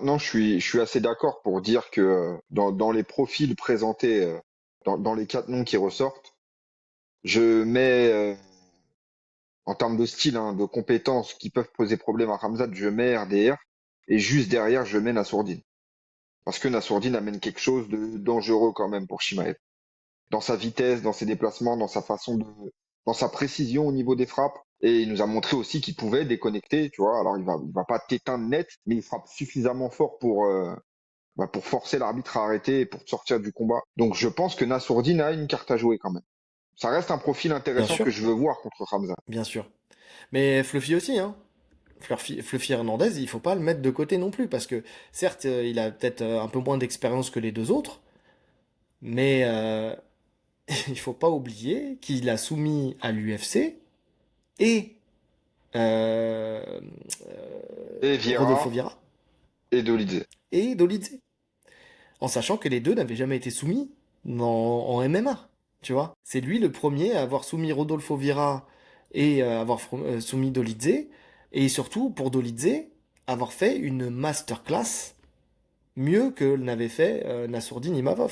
Maintenant, je suis assez d'accord pour dire que dans les profils présentés, dans les quatre noms qui ressortent, je mets, en termes de style, hein, de compétences qui peuvent poser problème à Ramzat, je mets RDR. Et juste derrière, je mets Nassourdine. Parce que Nassourdine amène quelque chose de dangereux quand même pour Shimaev. Dans sa vitesse, dans ses déplacements, dans sa précision au niveau des frappes. Et il nous a montré aussi qu'il pouvait déconnecter, tu vois. Alors il va pas t'éteindre net, mais il frappe suffisamment fort pour forcer l'arbitre à arrêter et pour te sortir du combat. Donc je pense que Nassourdine a une carte à jouer quand même. Ça reste un profil Bien intéressant que sûr, je veux voir contre Hamza. bien sûr. Mais Fluffy aussi, hein. Fluffy Hernandez, il faut pas le mettre de côté non plus, parce que certes, il a peut-être un peu moins d'expérience que les deux autres, mais il faut pas oublier qu'il a soumis à l'UFC et euh, Et Vieira Rodolfo Vieira et Dolidze. et Dolidze, en sachant que les deux n'avaient jamais été soumis en MMA, tu vois. C'est lui le premier à avoir soumis Rodolfo Vieira et avoir soumis Dolidze, et surtout, pour Dolidze, avoir fait une masterclass mieux que l'avait fait Nassourdine Imavov.